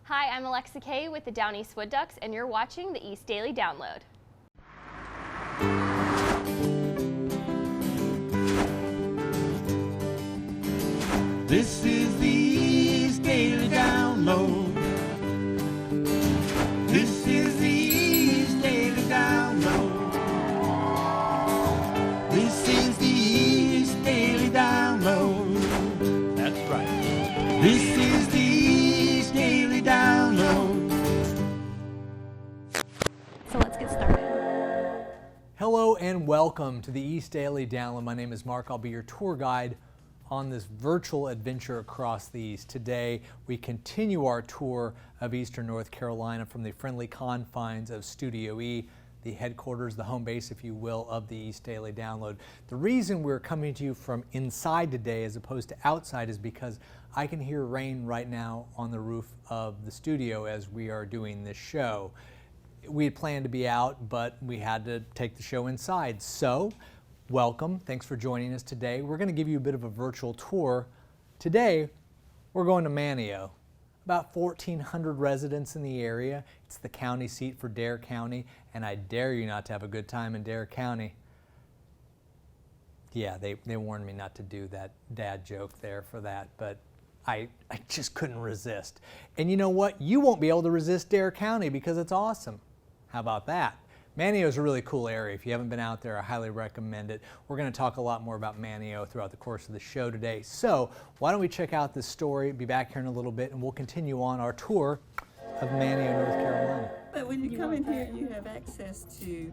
Hi, I'm Alexa Kay with the Down East Wood Ducks, and you're watching the East Daily Download. This is the East Daily Download. This is the East Daily Download. This is the East Daily Download. That's right. This is the East Daily Download. So let's get started. Hello and welcome to the East Daily Download. My name is Mark. I'll be your tour guide on this virtual adventure across the East. Today, we continue our tour of Eastern North Carolina from the friendly confines of Studio E, the headquarters, the home base, if you will, of the East Daily Download. The reason we're coming to you from inside today as opposed to outside is because I can hear rain right now on the roof of the studio as we are doing this show. We had planned to be out, but we had to take the show inside. So, welcome. Thanks for joining us today. We're going to give you a bit of a virtual tour. Today, we're going to Manteo. About 1,400 residents in the area. It's the county seat for Dare County, and I dare you not to have a good time in Dare County. Yeah, they warned me not to do that dad joke there for that, but I just couldn't resist. And you know what? You won't be able to resist Dare County because it's awesome. How about that? Manteo is a really cool area. If you haven't been out there, I highly recommend it. We're going to talk a lot more about Manteo throughout the course of the show today. So why don't we check out this story, be back here in a little bit, and we'll continue on our tour of Manteo, North Carolina. But when you come in here, you have access to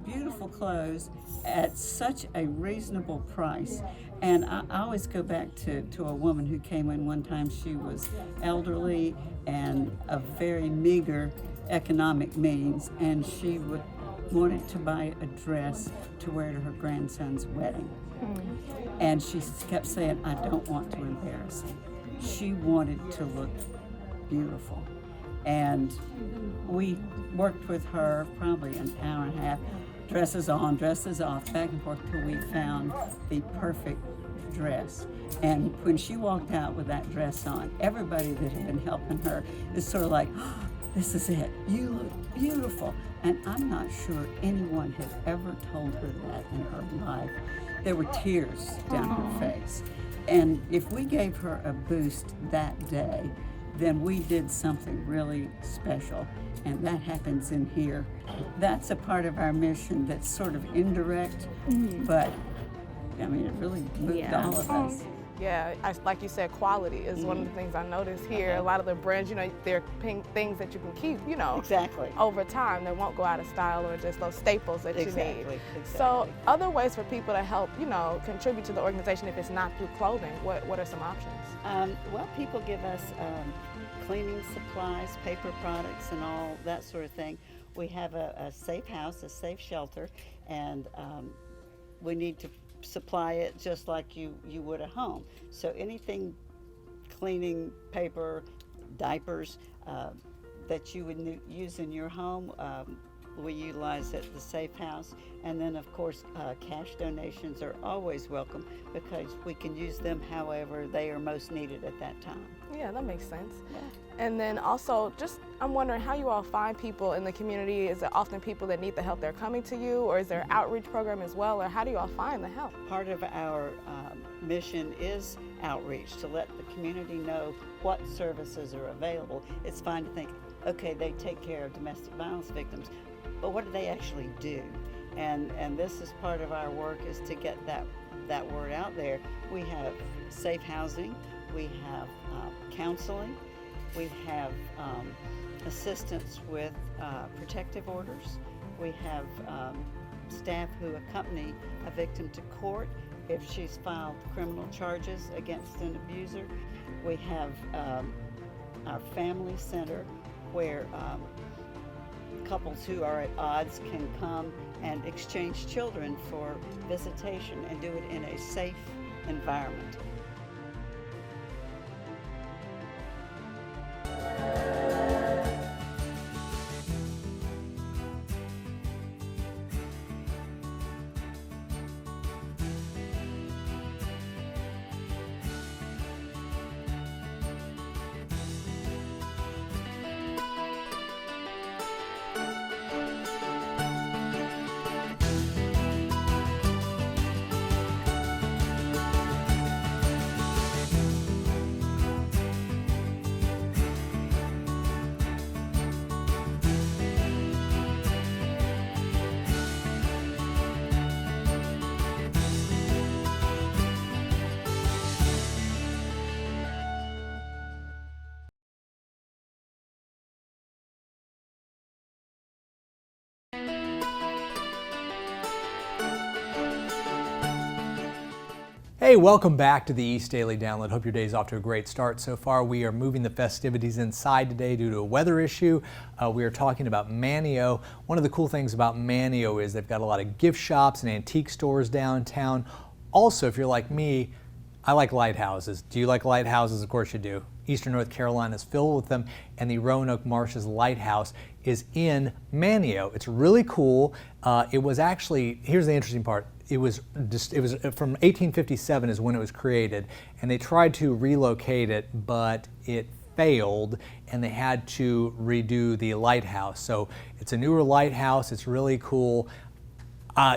beautiful clothes at such a reasonable price. And I always go back to a woman who came in one time. She was elderly and of very meager economic means, and she wanted to buy a dress to wear to her grandson's wedding. And she kept saying, I don't want to embarrass him. She wanted to look beautiful. And we worked with her probably an hour and a half, dresses on, dresses off, back and forth till we found the perfect dress. And when she walked out with that dress on, everybody that had been helping her is sort of like, oh, this is it. You look beautiful. And I'm not sure anyone had ever told her that in her life. There were tears down her face. And if we gave her a boost that day, then we did something really special. And that happens in here. That's a part of our mission that's sort of indirect, but I mean, it really moved all of us. Yeah, like you said, quality is one of the things I notice here. A lot of the brands, they're things that you can keep, Exactly. over time that won't go out of style, or just those staples that you need. Exactly. So other ways for people to help, contribute to the organization if it's not through clothing, what are some options? Well, people give us cleaning supplies, paper products, and all that sort of thing. We have a safe house, a safe shelter, and we need to supply it just like you would at home. So anything, cleaning, paper, diapers that you would use in your home, we utilize at the safe house. And then of course cash donations are always welcome because we can use them however they are most needed at that time. Yeah, that makes sense. Yeah. And then also, I'm wondering how you all find people in the community. Is it often people that need the help, they're coming to you, or is there an outreach program as well, or how do you all find the help? Part of our mission is outreach, to let the community know what services are available. It's fine to think, okay, they take care of domestic violence victims, but what do they actually do? And this is part of our work, is to get that word out there. We have safe housing, we have counseling, we have assistance with protective orders. We have staff who accompany a victim to court if she's filed criminal charges against an abuser. We have our family center where couples who are at odds can come and exchange children for visitation and do it in a safe environment. Hey, welcome back to the East Daily Download. Hope your day's off to a great start so far. We are moving the festivities inside today due to a weather issue. We are talking about Manio. One of the cool things about Manio is they've got a lot of gift shops and antique stores downtown. Also, if you're like me, I like lighthouses. Do you like lighthouses? Of course you do. Eastern North Carolina is filled with them, and the Roanoke Marshes Lighthouse is in Manio. It's really cool. It was actually, here's the interesting part. It was from 1857 is when it was created, and they tried to relocate it, but it failed, and they had to redo the lighthouse. So it's a newer lighthouse. It's really cool.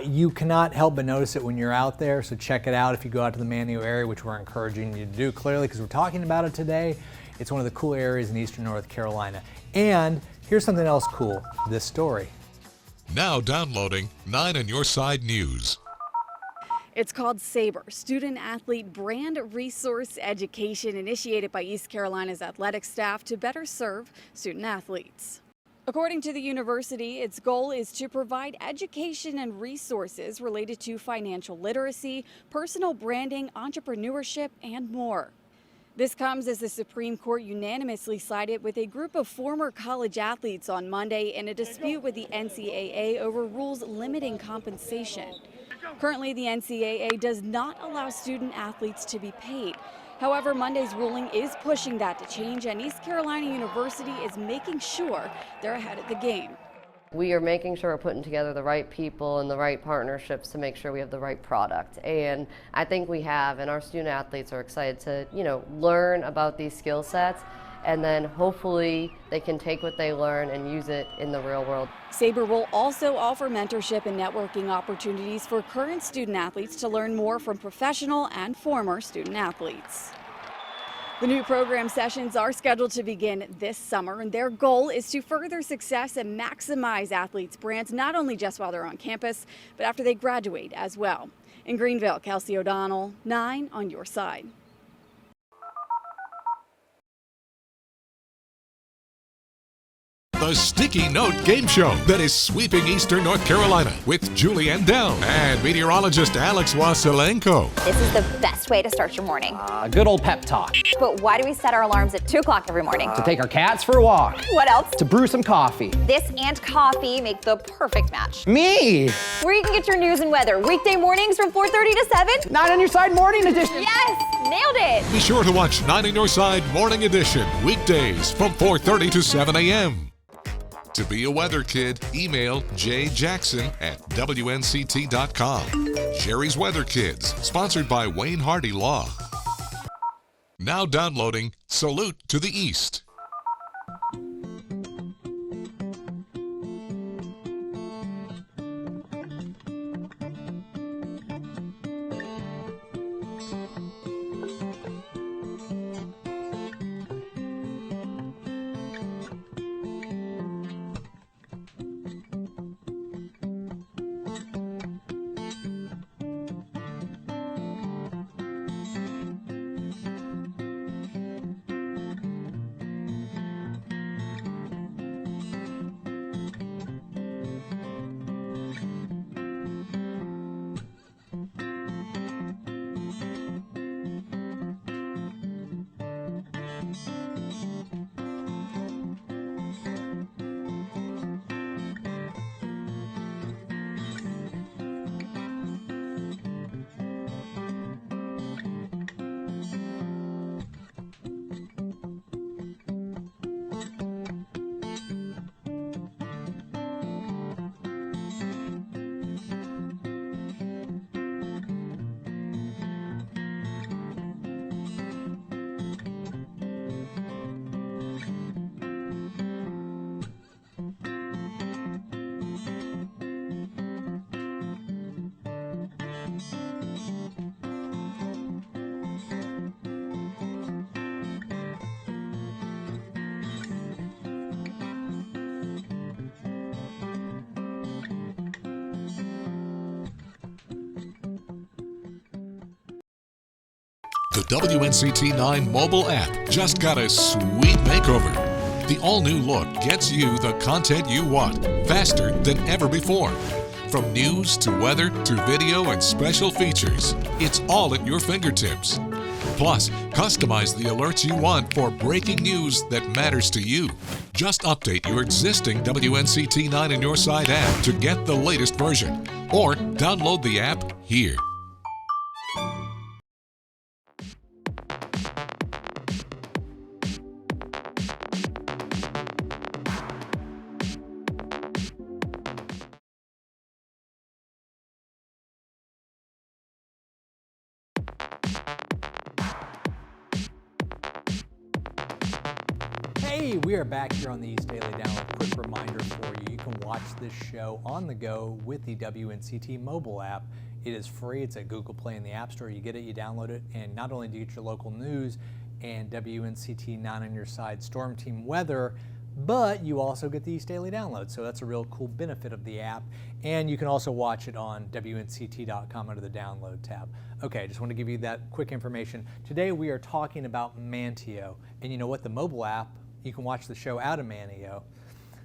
You cannot help but notice it when you're out there, so check it out if you go out to the Manio area, which we're encouraging you to do clearly because we're talking about it today. It's one of the cool areas in Eastern North Carolina. And here's something else cool, this story. Now downloading 9 on Your Side News. It's called SABRE, Student Athlete Brand Resource Education, initiated by East Carolina's athletic staff to better serve student athletes. According to the university, its goal is to provide education and resources related to financial literacy, personal branding, entrepreneurship, and more. This comes as the Supreme Court unanimously sided with a group of former college athletes on Monday in a dispute with the NCAA over rules limiting compensation. Currently, the NCAA does not allow student athletes to be paid. However, Monday's ruling is pushing that to change, and East Carolina University is making sure they're ahead of the game. We are making sure we're putting together the right people and the right partnerships to make sure we have the right product. And I think we have, and our student athletes are excited to, learn about these skill sets, and then hopefully they can take what they learn and use it in the real world. SABRE will also offer mentorship and networking opportunities for current student athletes to learn more from professional and former student athletes. The new program sessions are scheduled to begin this summer, and their goal is to further success and maximize athletes' brands, not only just while they're on campus, but after they graduate as well. In Greenville, Kelsey O'Donnell, 9 on Your Side. The Sticky Note Game Show that is sweeping Eastern North Carolina with Julianne Down and meteorologist Alex Wasilenko. This is the best way to start your morning. Good old pep talk. But why do we set our alarms at 2 o'clock every morning? To take our cats for a walk. What else? To brew some coffee. This and coffee make the perfect match. Me! Where you can get your news and weather weekday mornings from 4:30 to 7. 9 on Your Side Morning Edition. Yes, nailed it. Be sure to watch 9 on Your Side Morning Edition weekdays from 4:30 to 7 a.m. To be a weather kid, email jjackson@WNCT.com. Sherry's Weather Kids, sponsored by Wayne Hardy Law. Now downloading Salute to the East. The WNCT-9 mobile app just got a sweet makeover. The all-new look gets you the content you want faster than ever before. From news to weather to video and special features, it's all at your fingertips. Plus, customize the alerts you want for breaking news that matters to you. Just update your existing WNCT-9 in your side app to get the latest version, or download the app here. Hey, we are back here on the East Daily Download. Quick reminder for you, you can watch this show on the go with the WNCT mobile app. It is free. It's at Google Play in the App Store. You get it, you download it, and not only do you get your local news and WNCT 9 on your side storm team weather, but you also get the East Daily Download. So that's a real cool benefit of the app. And you can also watch it on WNCT.com under the Download tab. Okay, I just want to give you that quick information. Today we are talking about Manteo. And you know what? The mobile app, you can watch the show out of Manteo.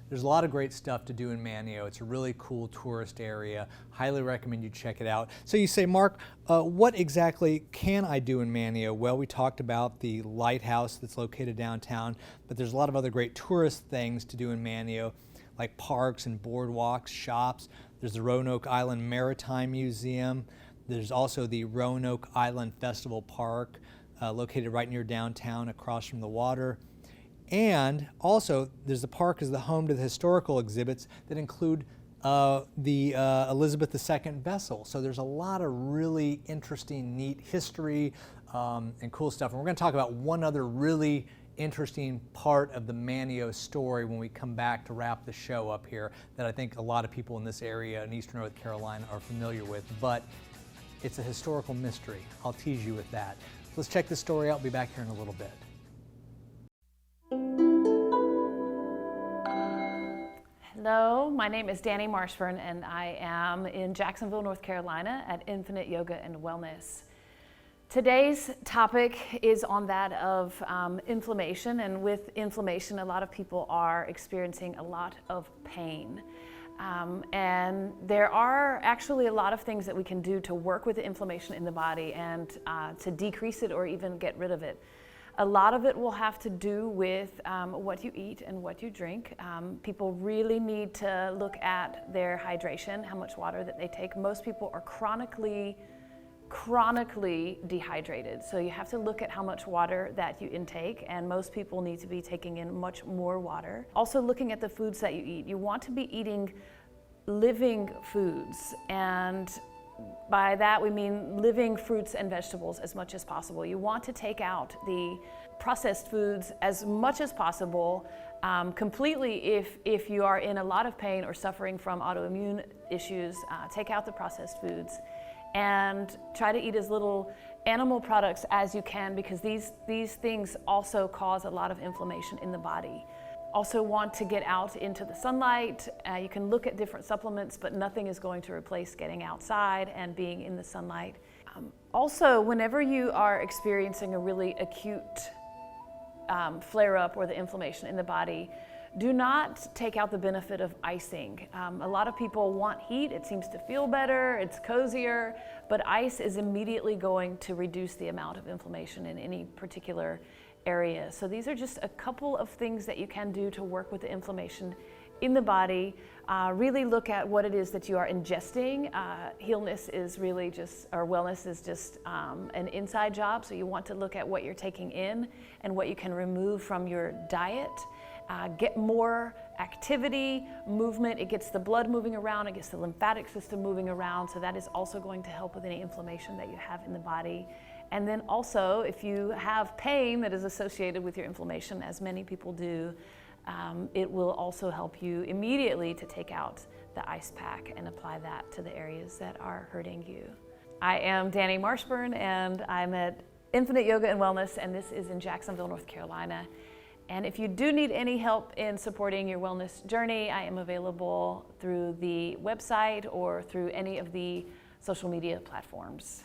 There's a lot of great stuff to do in Manteo. It's a really cool tourist area. Highly recommend you check it out. So you say, Mark, what exactly can I do in Manteo? Well, we talked about the lighthouse that's located downtown, but there's a lot of other great tourist things to do in Manteo, like parks and boardwalks, shops. There's the Roanoke Island Maritime Museum. There's also the Roanoke Island Festival Park, located right near downtown across from the water. And also, there's the park is the home to the historical exhibits that include the Elizabeth II vessel. So there's a lot of really interesting, neat history and cool stuff. And we're going to talk about one other really interesting part of the Manteo story when we come back to wrap the show up here that I think a lot of people in this area in Eastern North Carolina are familiar with. But it's a historical mystery. I'll tease you with that. Let's check this story out. We'll be back here in a little bit. Hello, my name is Danny Marshburn and I am in Jacksonville, North Carolina at Infinite Yoga and Wellness. Today's topic is on that of inflammation, and with inflammation a lot of people are experiencing a lot of pain. And there are actually a lot of things that we can do to work with the inflammation in the body and to decrease it or even get rid of it. A lot of it will have to do with what you eat and what you drink. People really need to look at their hydration, how much water that they take. Most people are chronically dehydrated. So you have to look at how much water that you intake, and most people need to be taking in much more water. Also looking at the foods that you eat. You want to be eating living foods, and by that we mean living fruits and vegetables as much as possible. You want to take out the processed foods as much as possible completely if you are in a lot of pain or suffering from autoimmune issues. Take out the processed foods and try to eat as little animal products as you can, because these things also cause a lot of inflammation in the body. Also want to get out into the sunlight. You can look at different supplements, but nothing is going to replace getting outside and being in the sunlight. Also, whenever you are experiencing a really acute flare-up or the inflammation in the body, do not take out the benefit of icing. A lot of people want heat. It seems to feel better, it's cozier, but ice is immediately going to reduce the amount of inflammation in any particular area. So these are just a couple of things that you can do to work with the inflammation in the body. Really look at what it is that you are ingesting. Healness is really just, or wellness is just an inside job. So you want to look at what you're taking in and what you can remove from your diet. Get more activity, movement. It gets the blood moving around, it gets the lymphatic system moving around. So that is also going to help with any inflammation that you have in the body. And then also, if you have pain that is associated with your inflammation, as many people do, it will also help you immediately to take out the ice pack and apply that to the areas that are hurting you. I am Danny Marshburn, and I'm at Infinite Yoga and Wellness, and this is in Jacksonville, North Carolina. And if you do need any help in supporting your wellness journey, I am available through the website or through any of the social media platforms.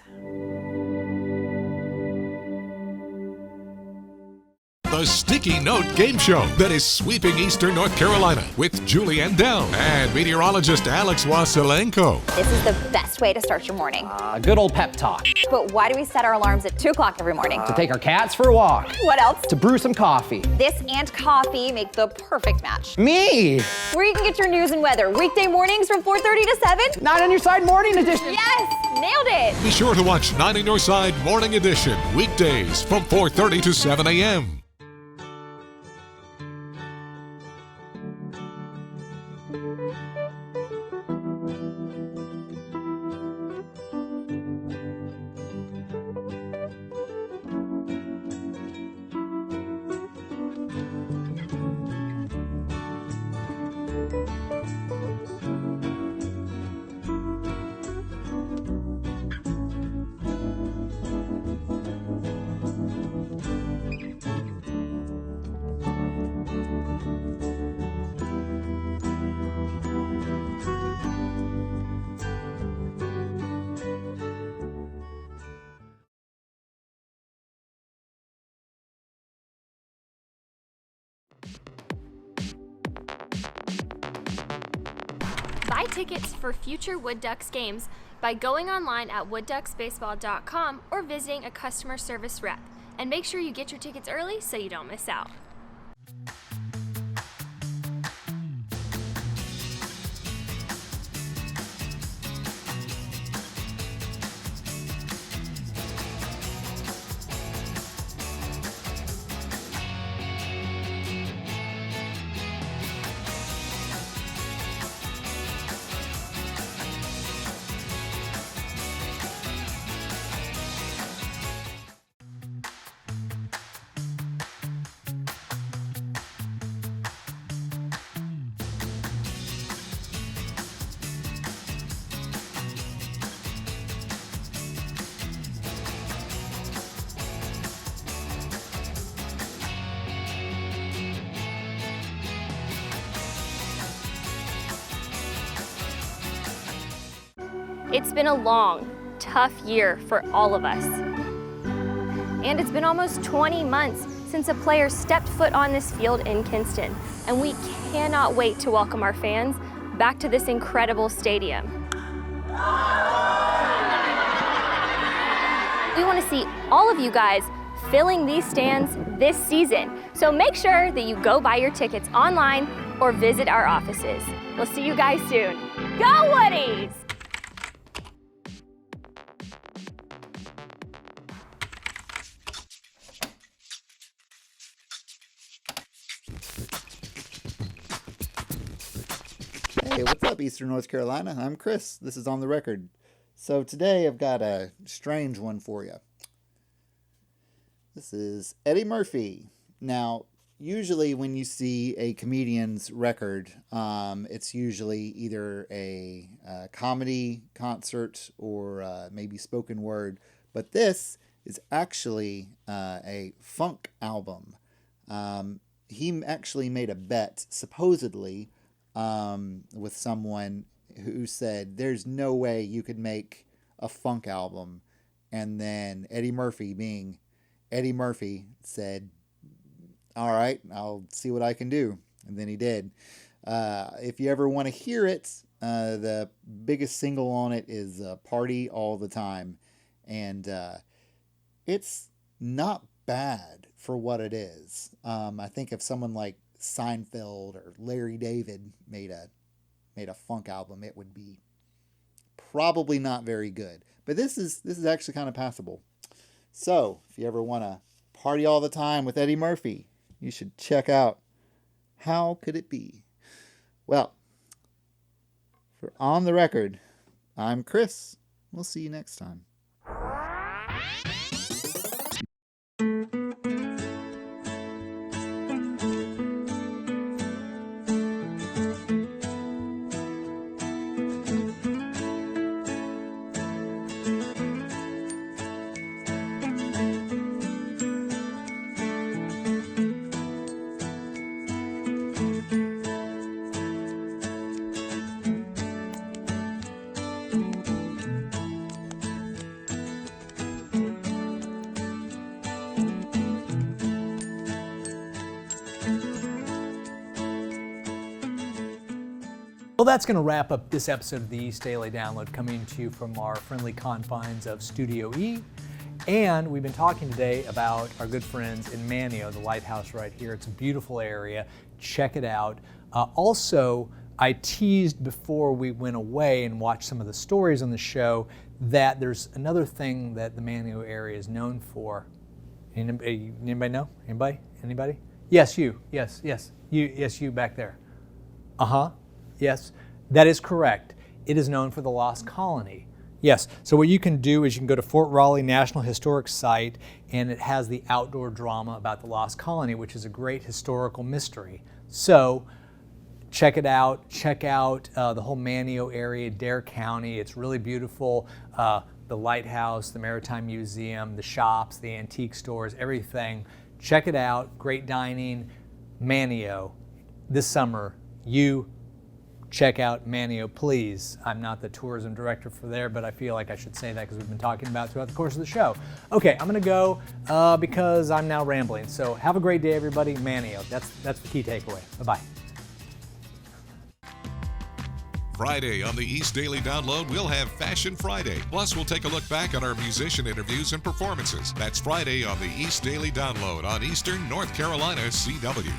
The the Sticky Note Game Show that is sweeping Eastern North Carolina with Julianne Dell and meteorologist Alex Wasilenko. This is the best way to start your morning. A good old pep talk. But why do we set our alarms at 2 o'clock every morning? To take our cats for a walk. What else? To brew some coffee. This and coffee make the perfect match. Me! Where you can get your news and weather weekday mornings from 4:30 to 7. 9 on your side morning edition. Yes, nailed it. Be sure to watch 9 on Your Side Morning Edition weekdays from 4:30 to 7 a.m. Buy tickets for future Wood Ducks games by going online at woodducksbaseball.com or visiting a customer service rep. And make sure you get your tickets early so you don't miss out. It's been a long, tough year for all of us. And it's been almost 20 months since a player stepped foot on this field in Kinston, and we cannot wait to welcome our fans back to this incredible stadium. We want to see all of you guys filling these stands this season, so make sure that you go buy your tickets online or visit our offices. We'll see you guys soon. Go Woodies! Hey, what's up, Eastern North Carolina? I'm Chris. This is On the Record. So today I've got a strange one for you. This is Eddie Murphy. Now, usually when you see a comedian's record, it's usually either a comedy concert or maybe spoken word. But this is actually a funk album. He actually made a bet, supposedly, with someone who said there's no way you could make a funk album, and then Eddie Murphy, being Eddie Murphy, said, all right, I'll see what I can do. And then he did. If you ever want to hear it, the biggest single on it is Party All the Time, and it's not bad for what it is. I think if someone like Seinfeld or Larry David made a funk album, it would be probably not very good. But this is actually kind of passable. So if you ever want to party all the time with Eddie Murphy, you should check out How Could It Be? Well, for On the Record, I'm Chris. We'll see you next time. Well, that's going to wrap up this episode of the East Daily Download, coming to you from our friendly confines of Studio E. And we've been talking today about our good friends in Manteo, the lighthouse right here. It's a beautiful area. Check it out. Also, I teased before we went away and watched some of the stories on the show that there's another thing that the Manteo area is known for. Anybody know? Anybody? Yes, you. Yes. You back there. Yes, that is correct. It is known for the Lost Colony. Yes, so what you can do is you can go to Fort Raleigh National Historic Site, and it has the outdoor drama about the Lost Colony, which is a great historical mystery. So check it out. Check out the whole Manteo area, Dare County. It's really beautiful. The lighthouse, the Maritime Museum, the shops, the antique stores, everything. Check it out. Great dining. Manteo. This summer, you check out Manteo, please. I'm not the tourism director for there, but I feel like I should say that because we've been talking about it throughout the course of the show. Okay, I'm gonna go because I'm now rambling. So have a great day, everybody. Manteo, that's the key takeaway. Bye-bye. Friday on the East Daily Download, we'll have Fashion Friday. Plus, we'll take a look back at our musician interviews and performances. That's Friday on the East Daily Download on Eastern North Carolina CW.